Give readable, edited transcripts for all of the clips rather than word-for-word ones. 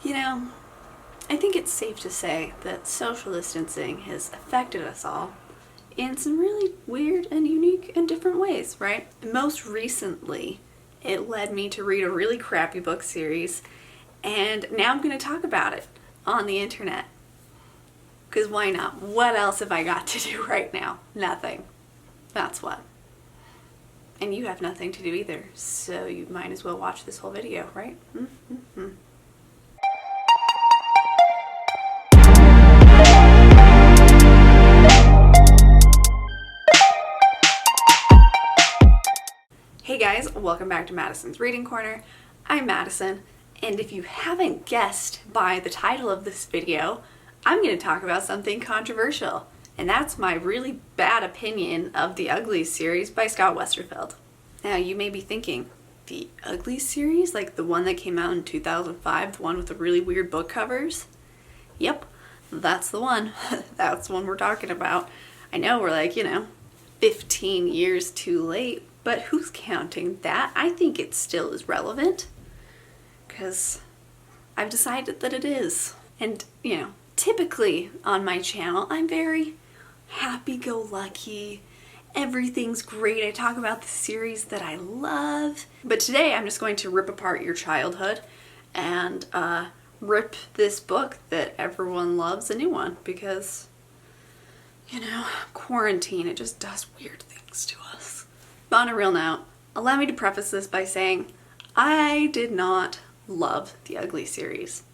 You know, I think it's safe to say that social distancing has affected us all in some really weird and unique and different ways, right? Most recently, it led me to read a really crappy book series, and now I'm going to talk about it on the internet. Because why not? What else have I got to do right now? Nothing. That's what. And you have nothing to do either, so you might as well watch this whole video, right? Mm-hmm. Hey guys, welcome back to Madison's Reading Corner. I'm Madison, and if you haven't guessed by the title of this video, I'm going to talk about something controversial, and that's my really bad opinion of the Uglies series by Scott Westerfeld. Now, you may be thinking, the Uglies series? Like the one that came out in 2005, the one with the really weird book covers? Yep, that's the one. That's the one we're talking about. I know we're 15 years too late, but who's counting that? I think it still is relevant, because I've decided that it is. And, typically on my channel, I'm very happy-go-lucky. Everything's great. I talk about the series that I love. But today I'm just going to rip apart your childhood and rip this book that everyone loves a new one, because, quarantine, it just does weird things to us. But on a real note, allow me to preface this by saying I did not love the Ugly series.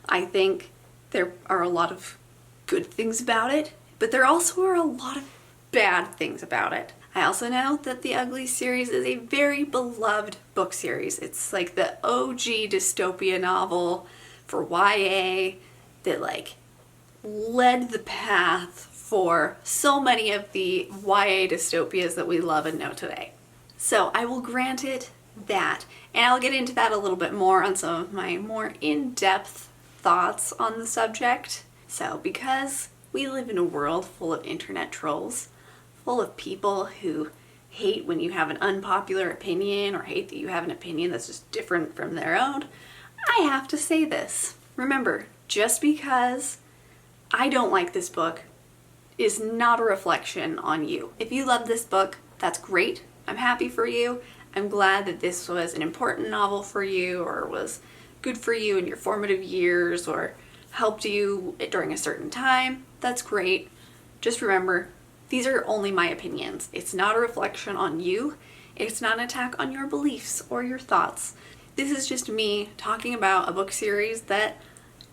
I think there are a lot of good things about it, but there also are a lot of bad things about it. I also know that the Ugly series is a very beloved book series. It's like the OG dystopia novel for YA that led the path for so many of the YA dystopias that we love and know today. So I will grant it that, and I'll get into that a little bit more on some of my more in-depth thoughts on the subject. So because we live in a world full of internet trolls, full of people who hate when you have an unpopular opinion or hate that you have an opinion that's just different from their own, I have to say this. Remember, just because I don't like this book is not a reflection on you. If you love this book, that's great. I'm happy for you. I'm glad that this was an important novel for you, or was good for you in your formative years, or helped you during a certain time. That's great. Just remember, these are only my opinions. It's not a reflection on you. It's not an attack on your beliefs or your thoughts. This is just me talking about a book series that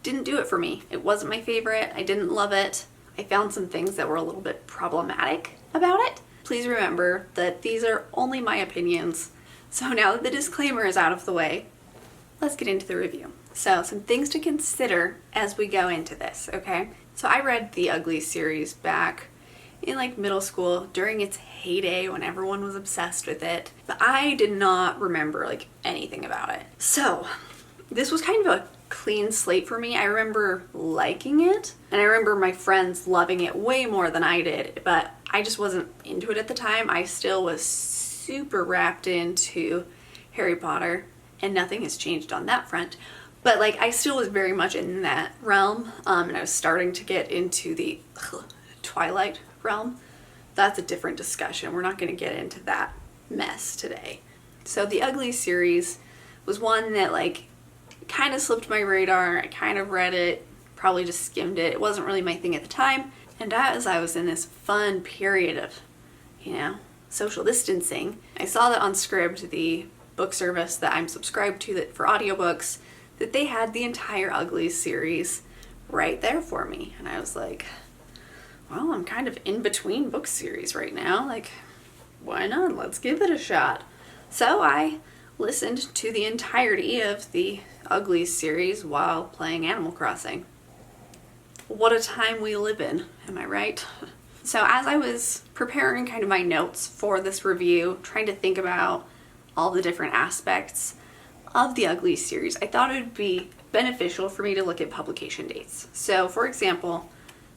didn't do it for me. It wasn't my favorite. I didn't love it. I found some things that were a little bit problematic about it. Please remember that these are only my opinions. So now that the disclaimer is out of the way, let's get into the review. So some things to consider as we go into this, okay? So I read the Ugly series back in middle school during its heyday when everyone was obsessed with it, but I did not remember anything about it. So this was kind of a clean slate for me. I remember liking it, and I remember my friends loving it way more than I did, but I just wasn't into it at the time. I still was super wrapped into Harry Potter, and nothing has changed on that front. But I still was very much in that realm, and I was starting to get into the Twilight realm. That's a different discussion. We're not going to get into that mess today. So the Ugly series was one that kind of slipped my radar. I kind of read it, probably just skimmed it. It wasn't really my thing at the time. And as I was in this fun period of, social distancing, I saw that on Scribd, the book service that I'm subscribed to that for audiobooks, that they had the entire Uglies series right there for me. And I was like, well, I'm kind of in between book series right now. Why not? Let's give it a shot. So I listened to the entirety of the Uglies series while playing Animal Crossing. What a time we live in, am I right? So as I was preparing kind of my notes for this review, trying to think about all the different aspects of the Uglies series, I thought it would be beneficial for me to look at publication dates. So for example,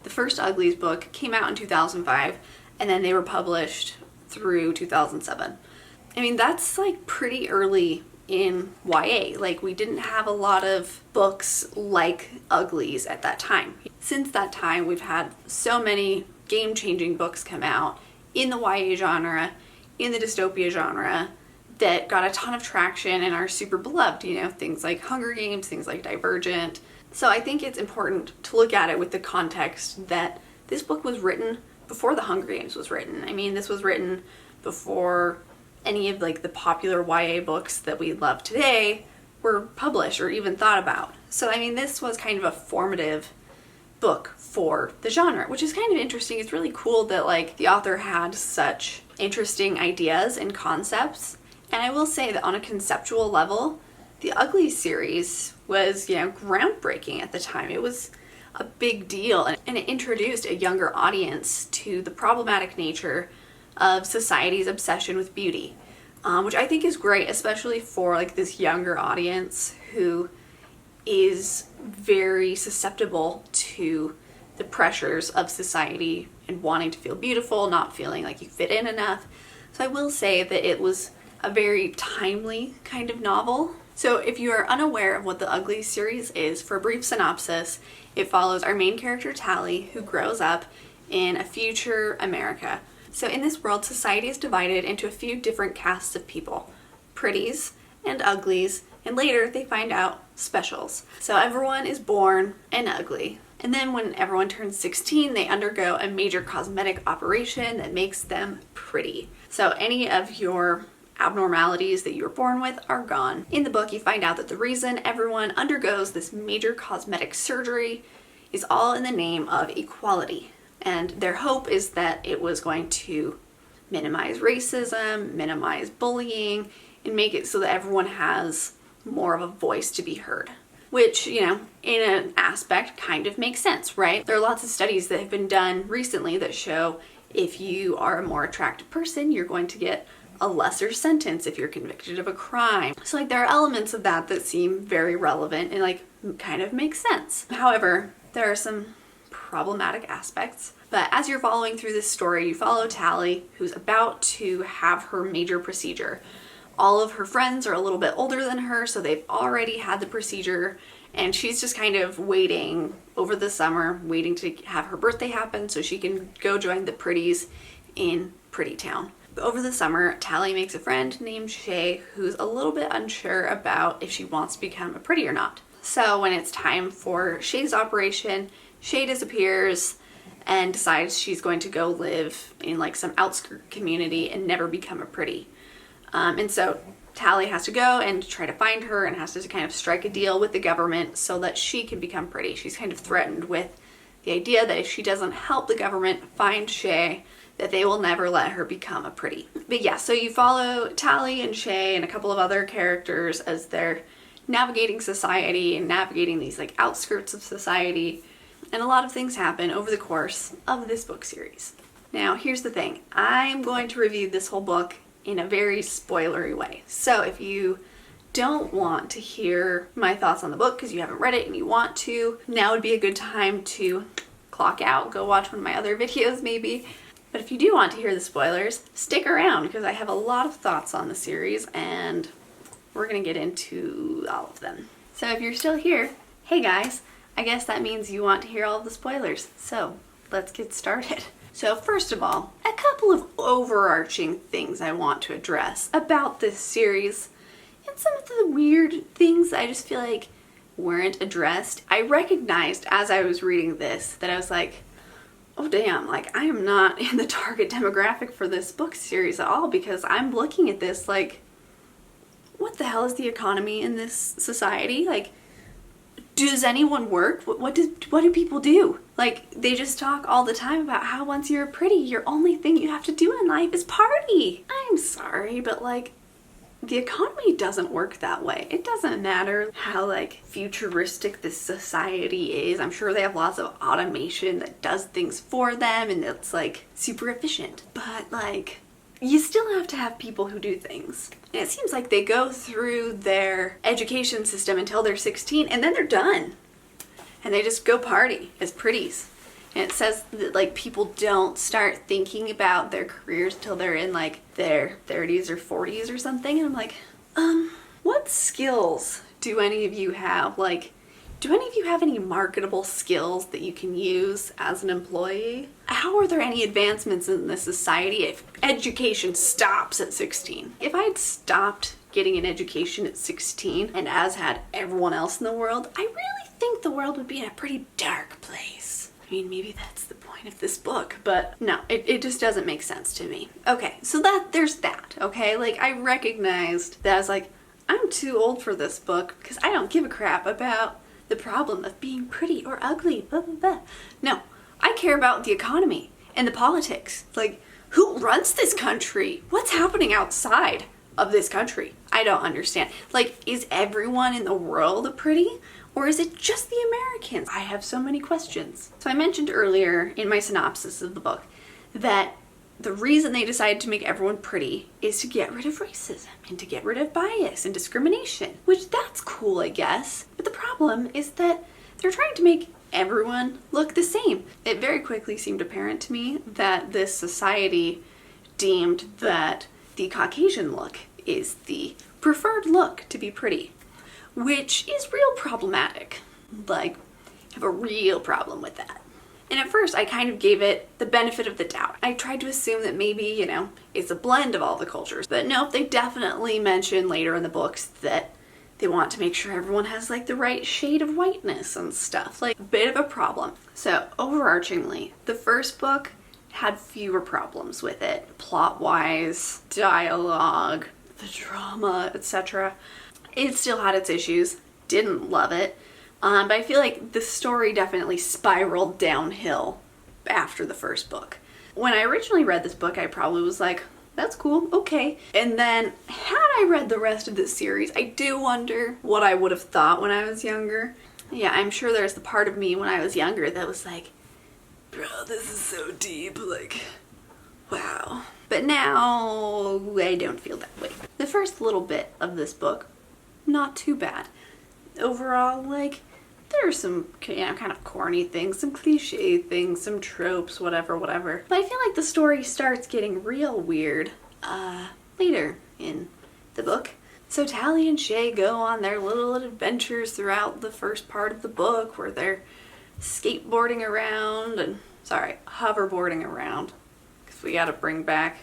the first Uglies book came out in 2005, and then they were published through 2007. I mean, that's pretty early in YA. Like, we didn't have a lot of books like Uglies at that time. Since that time, we've had so many game-changing books come out in the YA genre, in the dystopia genre, that got a ton of traction and are super beloved. You know, things like Hunger Games, things like Divergent. So I think it's important to look at it with the context that this book was written before the Hunger Games was written. I mean, this was written before any of like the popular YA books that we love today were published or even thought about. So I mean, this was kind of a formative book for the genre, which is kind of interesting. It's really cool that like the author had such interesting ideas and concepts. And I will say that on a conceptual level, the Uglies series was, you know, groundbreaking at the time. It was a big deal, and it introduced a younger audience to the problematic nature of society's obsession with beauty, which I think is great, especially for like this younger audience who is very susceptible to the pressures of society and wanting to feel beautiful, not feeling like you fit in enough. So I will say that it was a very timely kind of novel. So if you are unaware of what the Uglies series is, for a brief synopsis, it follows our main character Tally, who grows up in a future America. So in this world, society is divided into a few different castes of people: pretties and uglies, and later they find out specials. So everyone is born an ugly. And then when everyone turns 16, they undergo a major cosmetic operation that makes them pretty. So any of your abnormalities that you were born with are gone. In the book, you find out that the reason everyone undergoes this major cosmetic surgery is all in the name of equality. And their hope is that it was going to minimize racism, minimize bullying, and make it so that everyone has more of a voice to be heard. Which, you know, in an aspect kind of makes sense, right? There are lots of studies that have been done recently that show if you are a more attractive person, you're going to get a lesser sentence if you're convicted of a crime. So like there are elements of that that seem very relevant and like kind of make sense. However, there are some problematic aspects. But as you're following through this story, you follow Tally, who's about to have her major procedure. All of her friends are a little bit older than her, so they've already had the procedure, and she's just kind of waiting over the summer, waiting to have her birthday happen so she can go join the pretties in Pretty Town. Over the summer, Tally makes a friend named Shay who's a little bit unsure about if she wants to become a pretty or not. So when it's time for Shay's operation, Shay disappears and decides she's going to go live in like some outskirt community and never become a pretty. And so Tally has to go and try to find her and has to kind of strike a deal with the government so that she can become pretty. She's kind of threatened with the idea that if she doesn't help the government find Shay, that they will never let her become a pretty. But yeah, so you follow Tally and Shay and a couple of other characters as they're navigating society and navigating these like outskirts of society. And a lot of things happen over the course of this book series. Now, here's the thing. I'm going to review this whole book in a very spoilery way. So if you don't want to hear my thoughts on the book because you haven't read it and you want to, now would be a good time to clock out, go watch one of my other videos maybe. But if you do want to hear the spoilers, stick around because I have a lot of thoughts on the series and we're going to get into all of them. So if you're still here, hey guys, I guess that means you want to hear all of the spoilers. So let's get started. So first of all, a couple of overarching things I want to address about this series and some of the weird things I just feel like weren't addressed. I recognized as I was reading this that I was like, oh damn, like I am not in the target demographic for this book series at all, because I'm looking at this like, what the hell is the economy in this society? Like, does anyone work? What do people do? Like, they just talk all the time about how once you're pretty, your only thing you have to do in life is party. I'm sorry, but like, the economy doesn't work that way. It doesn't matter how like futuristic this society is. I'm sure they have lots of automation that does things for them and it's like super efficient. But like, you still have to have people who do things. And it seems like they go through their education system until they're 16 and then they're done. And they just go party as pretties. And it says that like people don't start thinking about their careers till they're in like their 30s or 40s or something. And I'm like, What skills do any of you have? Like, do any of you have any marketable skills that you can use as an employee? How are there any advancements in this society if education stops at 16? If I had stopped getting an education at 16, and as had everyone else in the world, I really think the world would be in a pretty dark place. I mean, maybe that's the point of this book, but no, it just doesn't make sense to me. Okay, so there's that, okay? Like, I recognized that I was like, I'm too old for this book because I don't give a crap about the problem of being pretty or ugly, blah, blah, blah. No, I care about the economy and the politics. Like, who runs this country? What's happening outside of this country? I don't understand. Like, is everyone in the world pretty? Or is it just the Americans? I have so many questions. So I mentioned earlier in my synopsis of the book that the reason they decided to make everyone pretty is to get rid of racism and to get rid of bias and discrimination, which that's cool, I guess. But the problem is that they're trying to make everyone look the same. It very quickly seemed apparent to me that this society deemed that the Caucasian look is the preferred look to be pretty, which is real problematic. Like, I have a real problem with that. And at first, I kind of gave it the benefit of the doubt. I tried to assume that maybe, it's a blend of all the cultures. But nope, they definitely mention later in the books that they want to make sure everyone has, like, the right shade of whiteness and stuff. Like, a bit of a problem. So, overarchingly, the first book had fewer problems with it. Plot-wise, dialogue, the drama, etc. It still had its issues. Didn't love it. But I feel like the story definitely spiraled downhill after the first book. When I originally read this book, I probably was like, that's cool, okay. And then, had I read the rest of this series, I do wonder what I would have thought when I was younger. Yeah, I'm sure there's the part of me when I was younger that was like, bro, this is so deep, like, wow. But now, I don't feel that way. The first little bit of this book, not too bad. Overall, like, there are some, kind of corny things, some cliche things, some tropes, whatever. But I feel like the story starts getting real weird, later in the book. So Tally and Shay go on their little adventures throughout the first part of the book where they're skateboarding around hoverboarding around. Because we gotta bring Back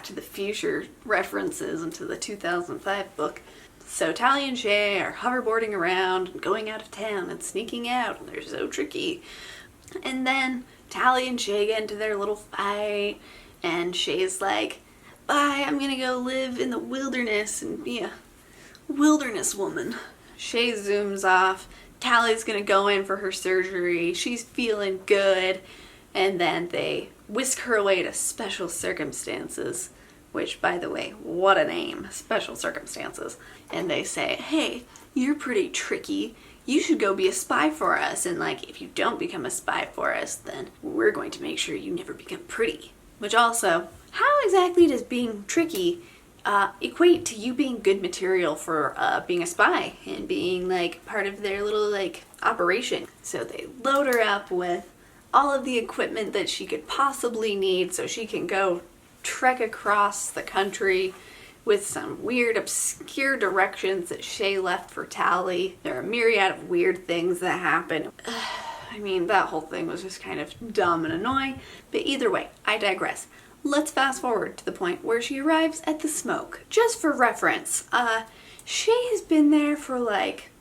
to the Future references into the 2005 book. So Tally and Shay are hoverboarding around and going out of town and sneaking out, and they're so tricky. And then Tally and Shay get into their little fight, and Shay's like, bye, I'm gonna go live in the wilderness and be a wilderness woman. Shay zooms off. Tally's gonna go in for her surgery. She's feeling good. And then they whisk her away to Special Circumstances. Which, by the way, what a name, Special Circumstances. And they say, hey, you're pretty tricky. You should go be a spy for us. And, like, if you don't become a spy for us, then we're going to make sure you never become pretty. Which also, how exactly does being tricky equate to you being good material for being a spy and being, like, part of their little, like, operation? So they load her up with all of the equipment that she could possibly need so she can go trek across the country with some weird, obscure directions that Shay left for Tally. There are a myriad of weird things that happen. I mean, that whole thing was just kind of dumb and annoying. But either way, I digress. Let's fast forward to the point where she arrives at the smoke. Just for reference, Shay has been there for like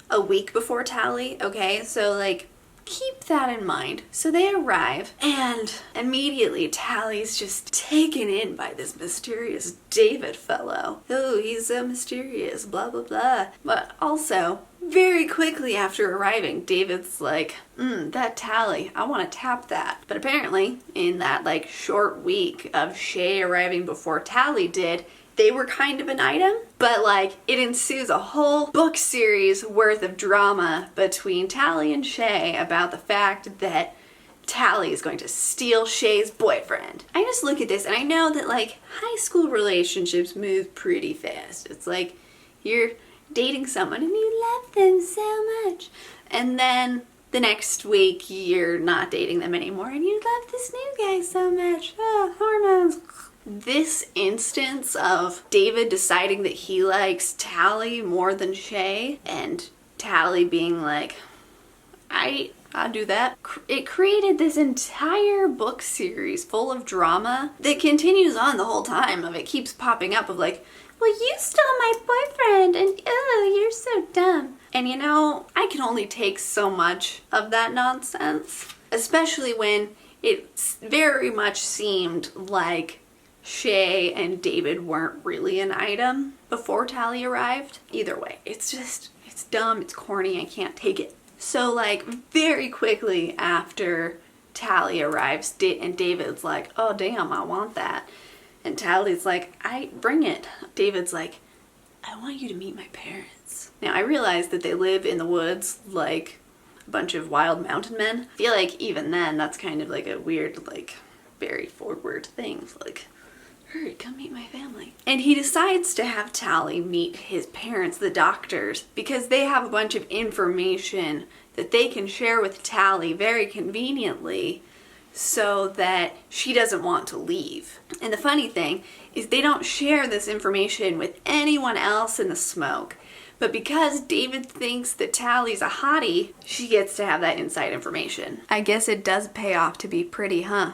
a week before Tally, okay? So like, keep that in mind. So they arrive, and immediately Tally's just taken in by this mysterious David fellow. Oh, he's so mysterious, blah, blah, blah. But also, very quickly after arriving, David's like, that Tally, I want to tap that. But apparently, in that like short week of Shay arriving before Tally did, they were kind of an item, but like it ensues a whole book series worth of drama between Tally and Shay about the fact that Tally is going to steal Shay's boyfriend. I just look at this and I know that like high school relationships move pretty fast. It's like you're dating someone and you love them so much, and then the next week you're not dating them anymore and you love this new guy so much. Oh, hormones. this instance of David deciding that he likes Tally more than Shay, and Tally being like, I'll do that. It created this entire book series full of drama that continues on the whole time. It keeps popping up of like, well, you stole my boyfriend, and oh, you're so dumb. And you know, I can only take so much of that nonsense, especially when it very much seemed like Shay and David weren't really an item before Tally arrived. Either way, it's dumb, it's corny, I can't take it. So like very quickly after Tally arrives, and David's like, oh damn, I want that. And Tally's like, bring it. David's like, I want you to meet my parents. Now I realize that they live in the woods like a bunch of wild mountain men. I feel like even then that's kind of like a weird, like very forward thing. Like, hurry, come meet my family. And he decides to have Tally meet his parents, the doctors, because they have a bunch of information that they can share with Tally very conveniently so that she doesn't want to leave. And the funny thing is they don't share this information with anyone else in the smoke. But because David thinks that Tally's a hottie, she gets to have that inside information. I guess it does pay off to be pretty, huh?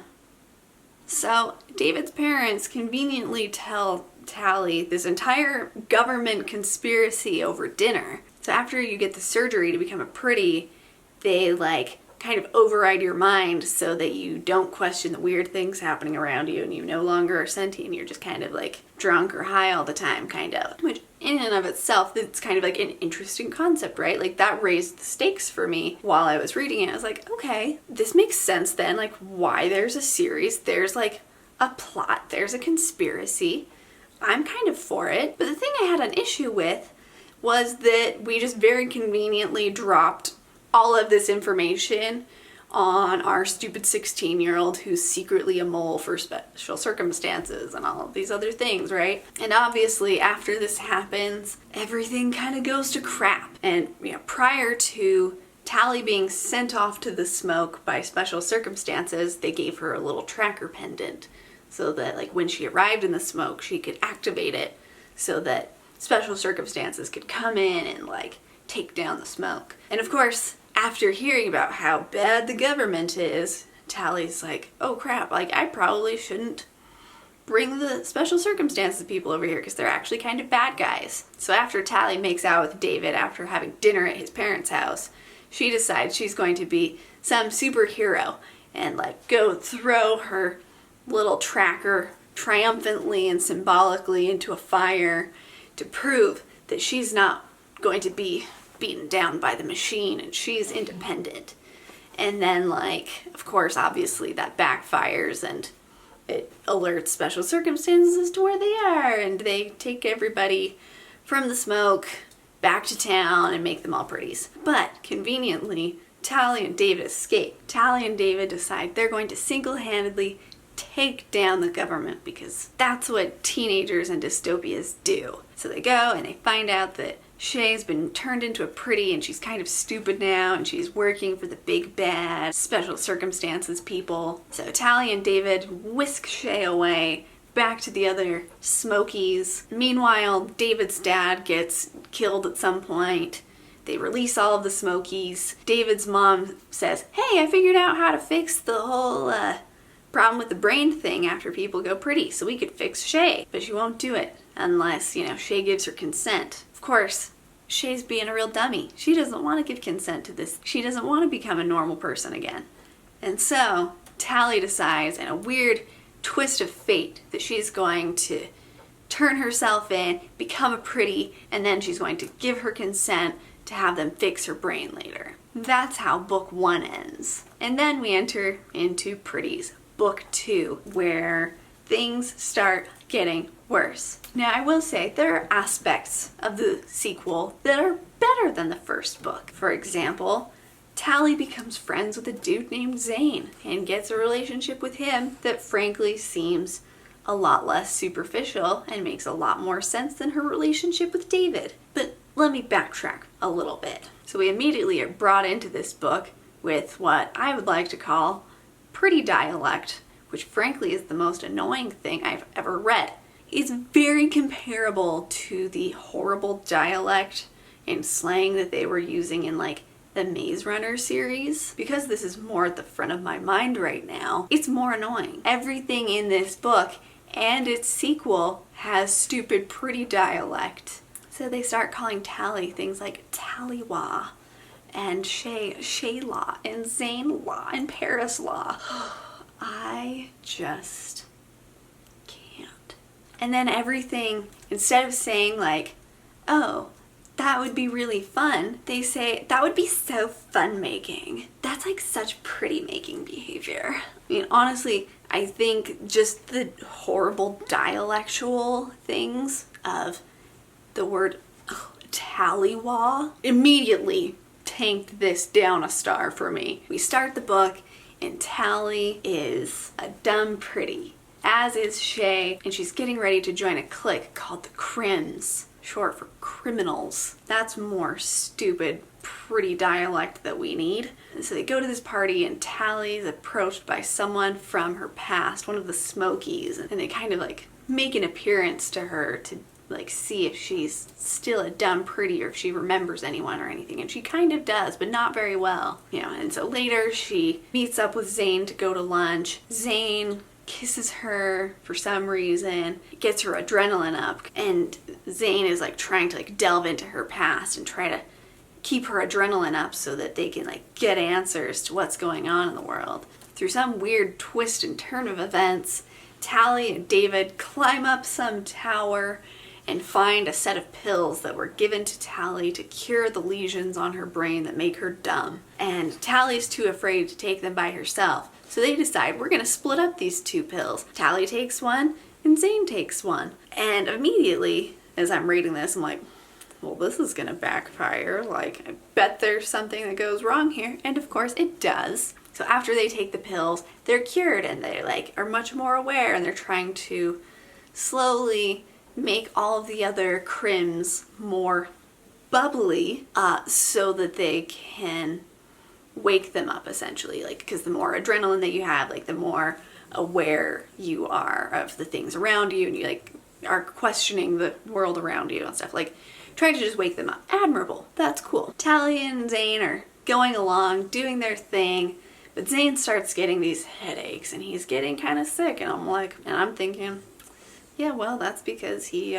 So David's parents conveniently tell Tally this entire government conspiracy over dinner. So after you get the surgery to become a pretty, they like kind of override your mind so that you don't question the weird things happening around you and you no longer are sentient. You're just kind of like drunk or high all the time, kind of. Which in and of itself, it's kind of like an interesting concept, right? Like that raised the stakes for me while I was reading it. I was like, okay, this makes sense then. Like why there's a series, there's like a plot, there's a conspiracy. I'm kind of for it. But the thing I had an issue with was that we just very conveniently dropped all of this information on our stupid 16-year-old who's secretly a mole for special circumstances and all of these other things, right? And obviously after this happens, everything kind of goes to crap. And you know, prior to Tally being sent off to the smoke by special circumstances, they gave her a little tracker pendant so that like when she arrived in the smoke, she could activate it so that special circumstances could come in and like take down the smoke. And of course, after hearing about how bad the government is, Tally's like, oh crap, like I probably shouldn't bring the special circumstances people over here because they're actually kind of bad guys. So after Tally makes out with David after having dinner at his parents' house, she decides she's going to be some superhero and like go throw her little tracker triumphantly and symbolically into a fire to prove that she's not going to be beaten down by the machine and she's independent. And then like, of course, obviously that backfires and it alerts special circumstances as to where they are and they take everybody from the smoke back to town and make them all pretties. But conveniently, Tally and David escape. Tally and David decide they're going to single-handedly take down the government because that's what teenagers and dystopias do. So they go and they find out that Shay's been turned into a pretty and she's kind of stupid now and she's working for the big bad special circumstances people. So Tally and David whisk Shay away back to the other Smokies. Meanwhile, David's dad gets killed at some point. They release all of the Smokies. David's mom says, hey, I figured out how to fix the whole problem with the brain thing after people go pretty, so we could fix Shay. But she won't do it unless, Shay gives her consent. Of course, Shay's being a real dummy. She doesn't want to give consent to this. She doesn't want to become a normal person again. And so, Tally decides, in a weird twist of fate, that she's going to turn herself in, become a pretty, and then she's going to give her consent to have them fix her brain later. That's how book 1 ends. And then we enter into Pretties, book 2, where things start getting worse. Now, I will say there are aspects of the sequel that are better than the first book. For example, Tally becomes friends with a dude named Zane and gets a relationship with him that frankly seems a lot less superficial and makes a lot more sense than her relationship with David. But let me backtrack a little bit. So we immediately are brought into this book with what I would like to call pretty dialect, which frankly is the most annoying thing I've ever read, is very comparable to the horrible dialect and slang that they were using in like the Maze Runner series. Because this is more at the front of my mind right now, it's more annoying. Everything in this book and its sequel has stupid pretty dialect. So they start calling Tally things like Tallywa and Shayla and Zane Law and Paris Law. I just can't. And then everything, instead of saying like, oh, that would be really fun, they say, that would be so fun making. That's like such pretty making behavior. I mean, honestly, I think just the horrible dialectual things of the word Tallywa immediately tanked this down a star for me. We start the book and Tally is a dumb pretty, as is Shay, and she's getting ready to join a clique called the Crims, short for criminals. That's more stupid pretty dialect that we need. And so they go to this party and Tally is approached by someone from her past, one of the Smokies, and they kind of like make an appearance to her to like see if she's still a dumb pretty or if she remembers anyone or anything, and she kind of does, but not very well, you know. And so later she meets up with Zane to go to lunch. Zane kisses her for some reason, gets her adrenaline up, and Zane is like trying to like delve into her past and try to keep her adrenaline up so that they can like get answers to what's going on in the world. Through some weird twist and turn of events, Tally and David climb up some tower and find a set of pills that were given to Tally to cure the lesions on her brain that make her dumb. And Tally's too afraid to take them by herself, so they decide, we're gonna split up these two pills. Tally takes one and Zane takes one. And immediately, as I'm reading this, I'm like, well, this is gonna backfire. Like, I bet there's something that goes wrong here. And of course it does. So after they take the pills, they're cured and they like are much more aware, and they're trying to slowly make all of the other crims more bubbly so that they can wake them up, essentially. Like, because the more adrenaline that you have, like the more aware you are of the things around you, and you like are questioning the world around you and stuff, like trying to just wake them up. Admirable. That's cool. Tally and Zane are going along, doing their thing, but Zane starts getting these headaches and he's getting kind of sick, and I'm thinking, yeah, well, that's because he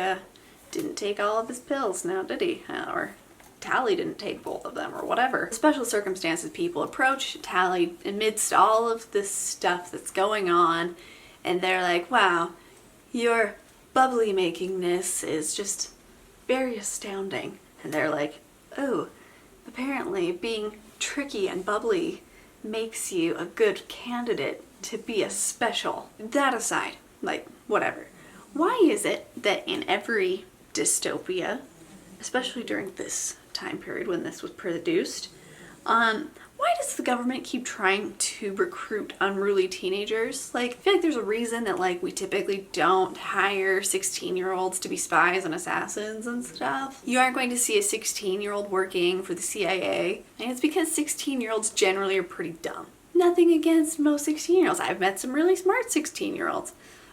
didn't take all of his pills now, did he? Or Tally didn't take both of them, or whatever. Special circumstances people approach Tally amidst all of this stuff that's going on, and they're like, wow, your bubbly makingness is just very astounding. And they're like, oh, apparently being tricky and bubbly makes you a good candidate to be a special. That aside, like, whatever. Why is it that in every dystopia, especially during this time period when this was produced, why does the government keep trying to recruit unruly teenagers? Like, I feel like there's a reason that like we typically don't hire 16-year-olds to be spies and assassins and stuff. You aren't going to see a 16-year-old working for the CIA, and it's because 16-year-olds generally are pretty dumb. Nothing against most 16-year-olds. I've met some really smart 16-year-olds.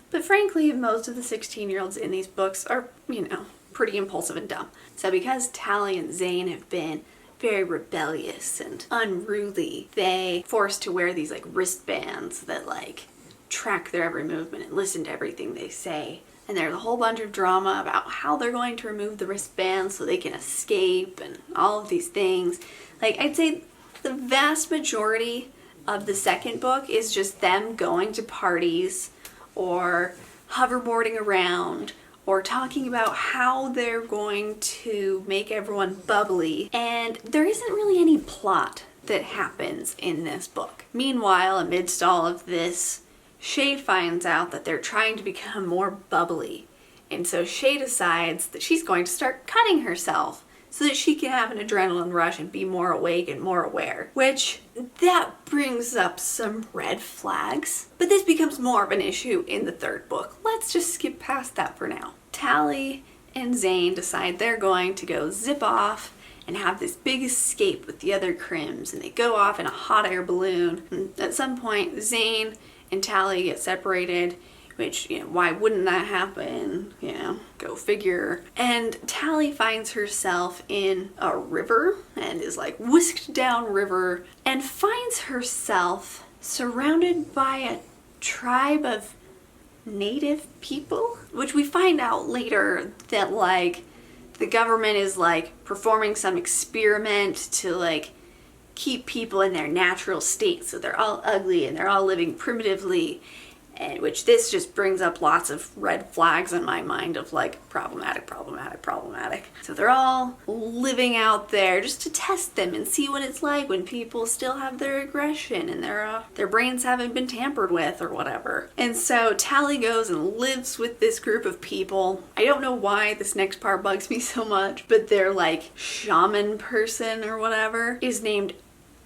But frankly, most of the 16-year-olds in these books are, you know, pretty impulsive and dumb. So because Tally and Zane have been very rebellious and unruly, they forced to wear these like wristbands that like track their every movement and listen to everything they say. And there's a whole bunch of drama about how they're going to remove the wristbands so they can escape and all of these things. Like, I'd say the vast majority of the second book is just them going to parties or hoverboarding around or talking about how they're going to make everyone bubbly, and there isn't really any plot that happens in this book. Meanwhile, amidst all of this, Shay finds out that they're trying to become more bubbly, and so Shay decides that she's going to start cutting herself so that she can have an adrenaline rush and be more awake and more aware. Which, that brings up some red flags. But this becomes more of an issue in the third book. Let's just skip past that for now. Tally and Zane decide they're going to go zip off and have this big escape with the other crims, and they go off in a hot air balloon. And at some point, Zane and Tally get separated, which, you know, why wouldn't that happen? You know, go figure. And Tally finds herself in a river and is like whisked down river and finds herself surrounded by a tribe of native people, which we find out later that like the government is like performing some experiment to like keep people in their natural state, so they're all ugly and they're all living primitively, and which this just brings up lots of red flags in my mind of like problematic. So they're all living out there just to test them and see what it's like when people still have their aggression and their brains haven't been tampered with or whatever. And so Tally goes and lives with this group of people. I don't know why this next part bugs me so much, but their like shaman person or whatever is named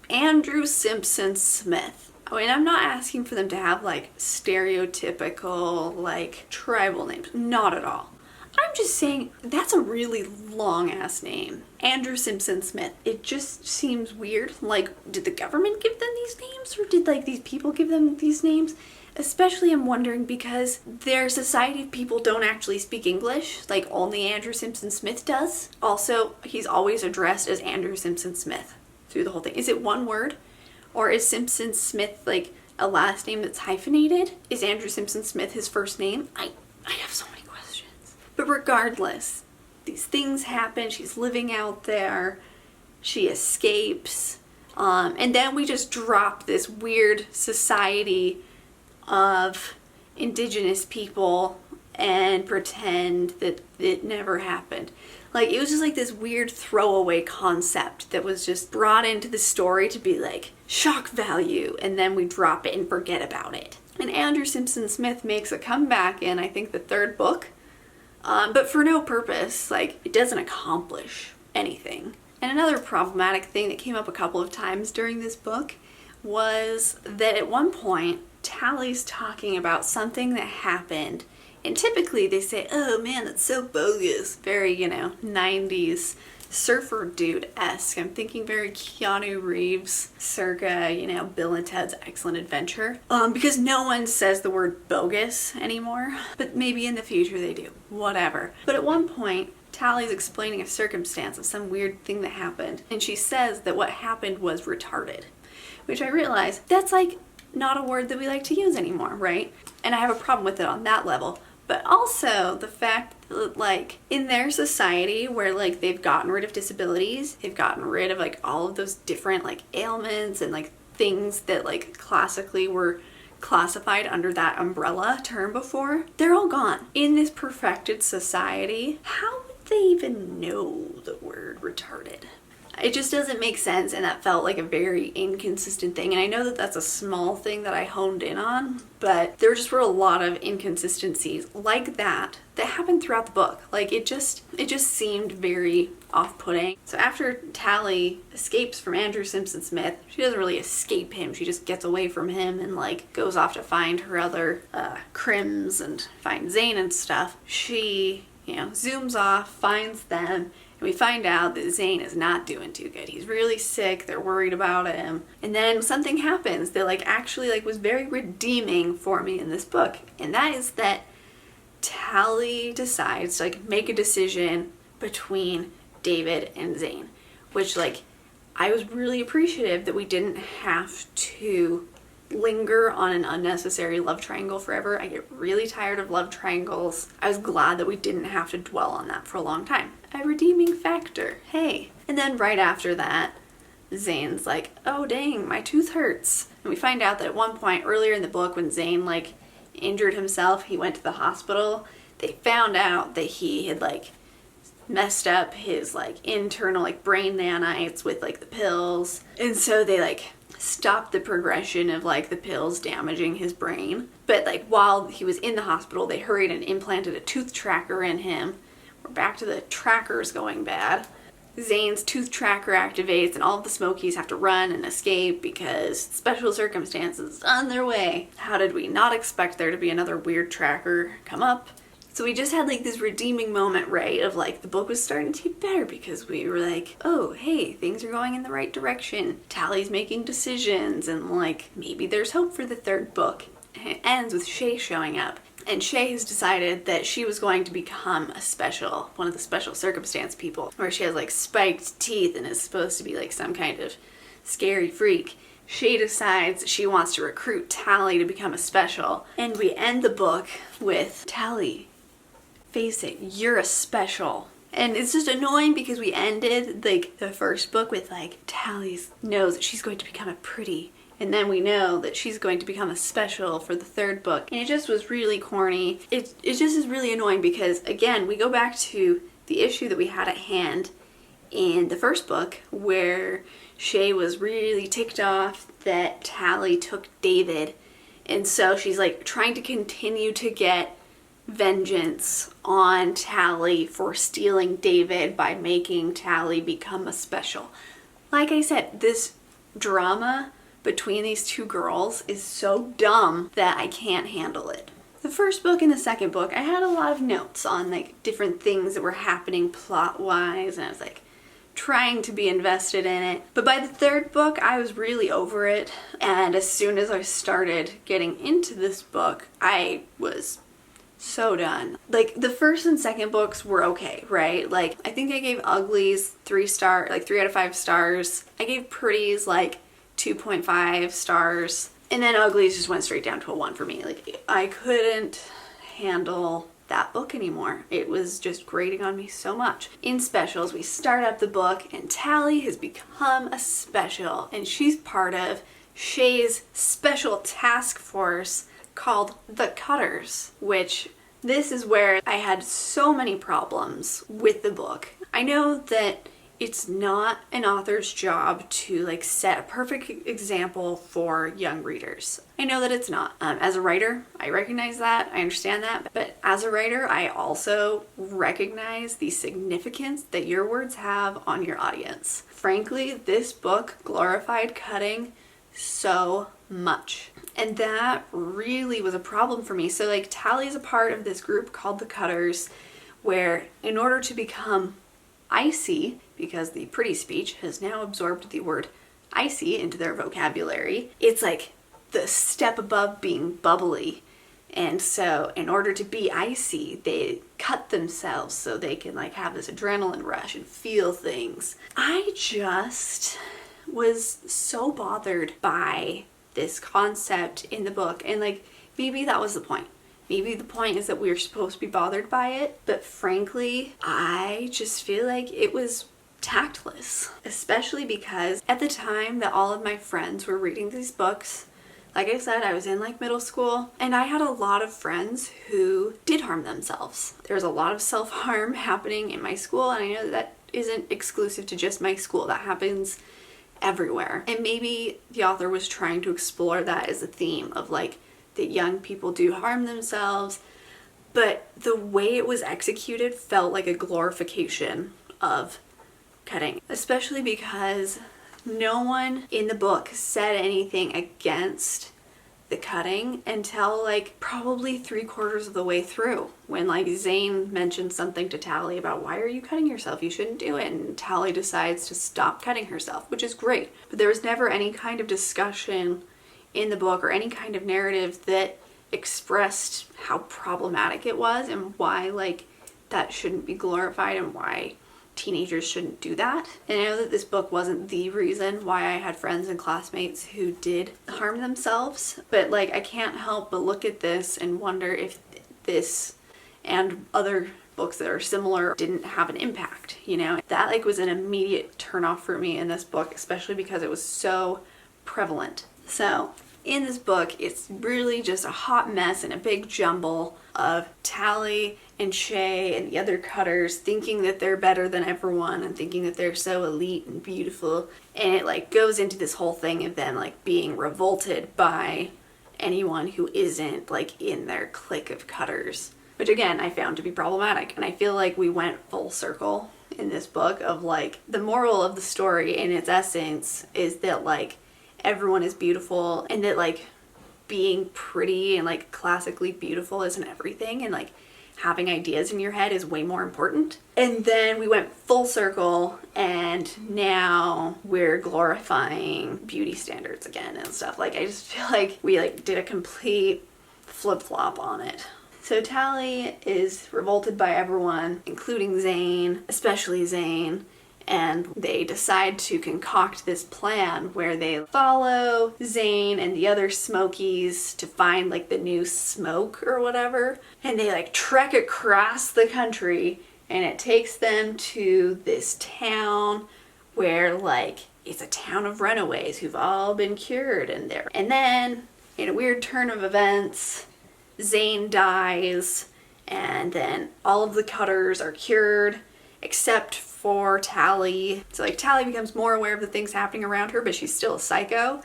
Andrew Simpson Smith. I mean, I'm not asking for them to have like stereotypical like tribal names, not at all. I'm just saying that's a really long ass name. Andrew Simpson Smith. It just seems weird. Like, did the government give them these names or did like these people give them these names? Especially I'm wondering because their society of people don't actually speak English, like only Andrew Simpson Smith does. Also, he's always addressed as Andrew Simpson Smith through the whole thing. Is it one word? Or is Simpson Smith like a last name that's hyphenated? Is Andrew Simpson Smith his first name? I have so many questions. But regardless, these things happen. She's living out there. She escapes. And then we just drop this weird society of Indigenous people and pretend that it never happened. Like, it was just like this weird throwaway concept that was just brought into the story to be like shock value, and then we drop it and forget about it. And Andrew Simpson Smith makes a comeback in, I think, the third book, but for no purpose. Like, it doesn't accomplish anything. And another problematic thing that came up a couple of times during this book was that at one point, Tally's talking about something that happened. And typically they say, oh man, that's so bogus. Very, 90s surfer dude-esque. I'm thinking very Keanu Reeves, circa, Bill and Ted's Excellent Adventure. Because no one says the word bogus anymore. But maybe in the future they do. Whatever. But at one point, Tally's explaining a circumstance of some weird thing that happened. And she says that what happened was retarded. Which I realize, that's like not a word that we like to use anymore, right? And I have a problem with it on that level. But also the fact that, like, in their society where, like, they've gotten rid of disabilities, they've gotten rid of, like, all of those different, like, ailments and, like, things that, like, classically were classified under that umbrella term before, they're all gone. In this perfected society, how would they even know the word retarded? It just doesn't make sense, and that felt like a very inconsistent thing. And I know that that's a small thing that I honed in on, but there just were a lot of inconsistencies like that happened throughout the book. Like, it just seemed very off-putting. So after Tally escapes from Andrew Simpson Smith, she doesn't really escape him. She just gets away from him and, like, goes off to find her other crims and find Zane and stuff. She, zooms off, finds them. And we find out that Zane is not doing too good. He's really sick. They're worried about him. And then something happens that actually was very redeeming for me in this book. And that is that Tally decides to make a decision between David and Zane. Which I was really appreciative that we didn't have to linger on an unnecessary love triangle forever. I get really tired of love triangles. I was glad that we didn't have to dwell on that for a long time. A redeeming factor. Hey. And then right after that, Zane's like, oh dang, my tooth hurts. And we find out that at one point earlier in the book when Zane injured himself, he went to the hospital. They found out that he had messed up his internal brain nanites with the pills. And so they stopped the progression of the pills damaging his brain. But while he was in the hospital, they hurried and implanted a tooth tracker in him. We're back to the trackers going bad. Zane's tooth tracker activates and all of the Smokies have to run and escape because special circumstances on their way. How did we not expect there to be another weird tracker come up? So we just had this redeeming moment, right, of the book was starting to get better because we were oh, hey, things are going in the right direction. Tally's making decisions and maybe there's hope for the third book. And it ends with Shay showing up. And Shay has decided that she was going to become one of the special circumstance people, where she has like spiked teeth and is supposed to be like some kind of scary freak. Shay decides she wants to recruit Tally to become a special. And we end the book with Tally, face it, you're a special. And it's just annoying because we ended like the first book with like Tally knows that she's going to become a pretty, and then we know that she's going to become a special for the third book. And it just was really corny. It just is really annoying because, again, we go back to the issue that we had at hand in the first book where Shay was really ticked off that Tally took David. And so she's like trying to continue to get vengeance on Tally for stealing David by making Tally become a special. Like I said, this drama between these two girls is so dumb that I can't handle it. The first book and the second book, I had a lot of notes on like different things that were happening plot-wise, and I was like trying to be invested in it. But by the third book, I was really over it, and as soon as I started getting into this book, I was so done. Like, the first and second books were okay, right? Like, I think I gave Uglies 3 out of 5 stars. I gave Pretties like 2.5 stars. And then Uglies just went straight down to a 1 for me. Like, I couldn't handle that book anymore. It was just grating on me so much. In specials, we start up the book and Tally has become a special, and she's part of Shay's special task force called the Cutters, which this is where I had so many problems with the book. I know that it's not an author's job to like set a perfect example for young readers. I know that it's not. As a writer, I recognize that, I understand that, but as a writer, I also recognize the significance that your words have on your audience. Frankly, this book glorified cutting so much. And that really was a problem for me. So like Tally's a part of this group called the Cutters, where in order to become icy, because the pretty speech has now absorbed the word icy into their vocabulary, it's like the step above being bubbly. And so in order to be icy, they cut themselves so they can like have this adrenaline rush and feel things. I just was so bothered by this concept in the book, and like maybe that was the point. Maybe the point is that we were supposed to be bothered by it, but frankly, I just feel like it was tactless, especially because at the time that all of my friends were reading these books, like I said, I was in like middle school, and I had a lot of friends who did harm themselves. There was a lot of self-harm happening in my school, and I know that isn't exclusive to just my school. That happens everywhere. And maybe the author was trying to explore that as a theme of like that young people do harm themselves, but the way it was executed felt like a glorification of cutting, especially because no one in the book said anything against the cutting until like probably 3/4 of the way through, when like Zane mentioned something to Tally about, why are you cutting yourself? You shouldn't do it. And Tally decides to stop cutting herself, which is great. But there was never any kind of discussion in the book or any kind of narrative that expressed how problematic it was and why like that shouldn't be glorified and why teenagers shouldn't do that. And I know that this book wasn't the reason why I had friends and classmates who did harm themselves, but like I can't help but look at this and wonder if this and other books that are similar didn't have an impact, you know? That like was an immediate turnoff for me in this book, especially because it was so prevalent. So in this book, it's really just a hot mess and a big jumble of Tally and Shay and the other Cutters thinking that they're better than everyone and thinking that they're so elite and beautiful. And it like goes into this whole thing of them like being revolted by anyone who isn't like in their clique of Cutters, which again I found to be problematic. And I feel like we went full circle in this book of like the moral of the story in its essence is that like everyone is beautiful, and that like being pretty and like classically beautiful isn't everything, and like having ideas in your head is way more important. And then we went full circle, and now we're glorifying beauty standards again and stuff. Like, I just feel like we like did a complete flip-flop on it. So Tally is revolted by everyone, including Zane, especially Zane, and they decide to concoct this plan where they follow Zane and the other Smokies to find like the new smoke or whatever. And they like trek across the country, and it takes them to this town where like it's a town of runaways who've all been cured in there. And then in a weird turn of events, Zane dies, and then all of the Cutters are cured except for Tally. So like Tally becomes more aware of the things happening around her, but she's still a psycho.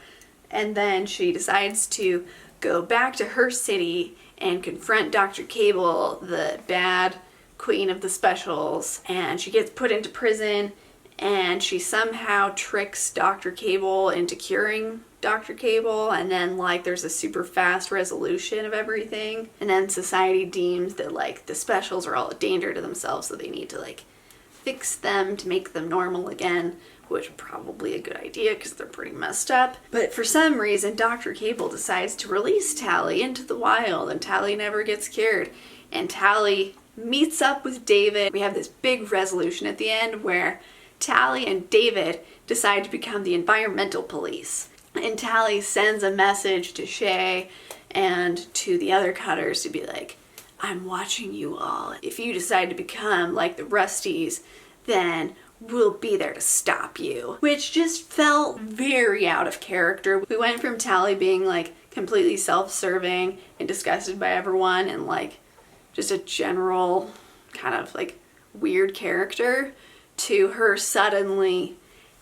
And then she decides to go back to her city and confront Dr. Cable, the bad queen of the specials. And she gets put into prison, and she somehow tricks Dr. Cable into curing Dr. Cable, and then like there's a super fast resolution of everything. And then society deems that like the specials are all a danger to themselves, so they need to like fix them to make them normal again, which is probably a good idea because they're pretty messed up. But for some reason, Dr. Cable decides to release Tally into the wild, and Tally never gets cured. And Tally meets up with David. We have this big resolution at the end where Tally and David decide to become the environmental police. And Tally sends a message to Shay and to the other Cutters to be like, I'm watching you all. If you decide to become like the Rusties, then we'll be there to stop you. Which just felt very out of character. We went from Tally being like completely self-serving and disgusted by everyone and like just a general kind of like weird character to her suddenly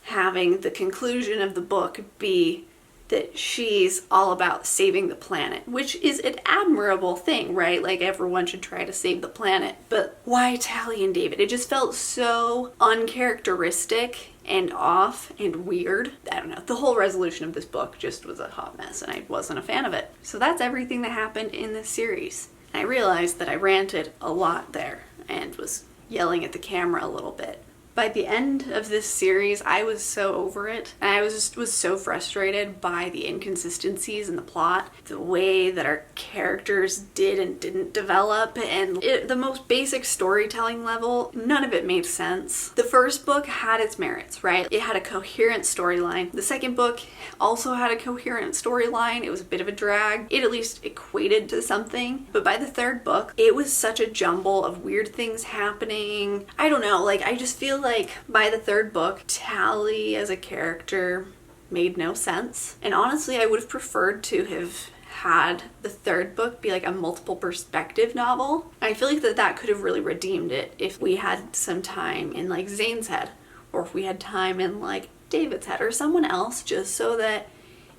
having the conclusion of the book be that she's all about saving the planet, which is an admirable thing, right? Like everyone should try to save the planet, but why Tally and David? It just felt so uncharacteristic and off and weird. I don't know. The whole resolution of this book just was a hot mess, and I wasn't a fan of it. So that's everything that happened in this series. And I realized that I ranted a lot there and was yelling at the camera a little bit. By the end of this series, I was so over it, and I was so frustrated by the inconsistencies in the plot, the way that our characters did and didn't develop, and the most basic storytelling level, none of it made sense. The first book had its merits, right? It had a coherent storyline. The second book also had a coherent storyline. It was a bit of a drag. It at least equated to something. But by the third book, it was such a jumble of weird things happening. I don't know, like I just feel like by the third book, Tally as a character made no sense. And honestly, I would have preferred to have had the third book be like a multiple perspective novel. I feel like that could have really redeemed it if we had some time in like Zane's head, or if we had time in like David's head or someone else, just so that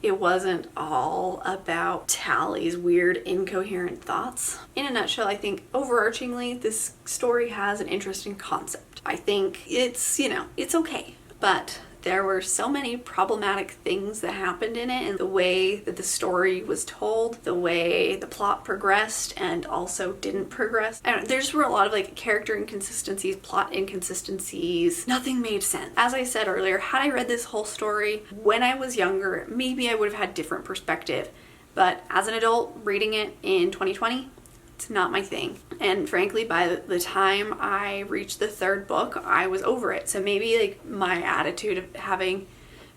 it wasn't all about Tally's weird, incoherent thoughts. In a nutshell, I think overarchingly, this story has an interesting concept. I think it's, it's okay. But there were so many problematic things that happened in it, and the way that the story was told, the way the plot progressed and also didn't progress. I don't know, there just were a lot of like character inconsistencies, plot inconsistencies. Nothing made sense. As I said earlier, had I read this whole story when I was younger, maybe I would have had different perspective. But as an adult reading it in 2020, it's not my thing. And frankly, by the time I reached the third book, I was over it. So maybe like my attitude of having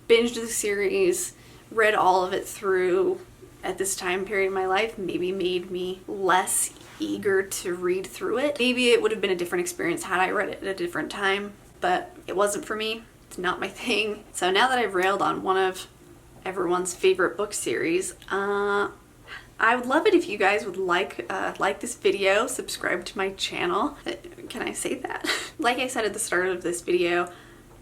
binged the series, read all of it through at this time period in my life, maybe made me less eager to read through it. Maybe it would have been a different experience had I read it at a different time, but it wasn't for me. It's not my thing. So now that I've railed on one of everyone's favorite book series, I would love it if you guys would like this video, subscribe to my channel. Can I say that? Like I said at the start of this video,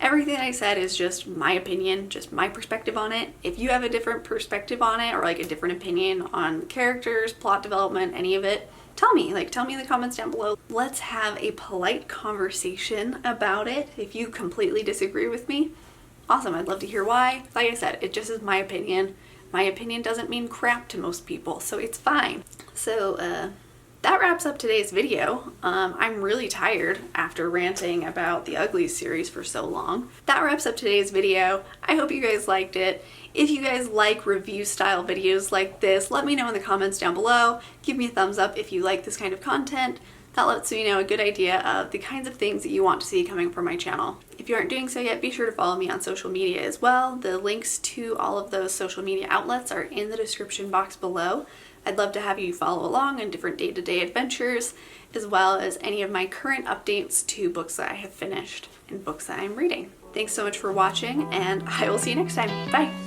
everything I said is just my opinion, just my perspective on it. If you have a different perspective on it or like a different opinion on characters, plot development, any of it, tell me in the comments down below. Let's have a polite conversation about it. If you completely disagree with me, awesome, I'd love to hear why. Like I said, it just is my opinion. My opinion doesn't mean crap to most people, so it's fine. So, that wraps up today's video. I'm really tired after ranting about the Uglies series for so long. That wraps up today's video. I hope you guys liked it. If you guys like review style videos like this, let me know in the comments down below. Give me a thumbs up if you like this kind of content. That lets me know a good idea of the kinds of things that you want to see coming from my channel. If you aren't doing so yet, be sure to follow me on social media as well. The links to all of those social media outlets are in the description box below. I'd love to have you follow along on different day-to-day adventures, as well as any of my current updates to books that I have finished and books that I'm reading. Thanks so much for watching, and I will see you next time. Bye!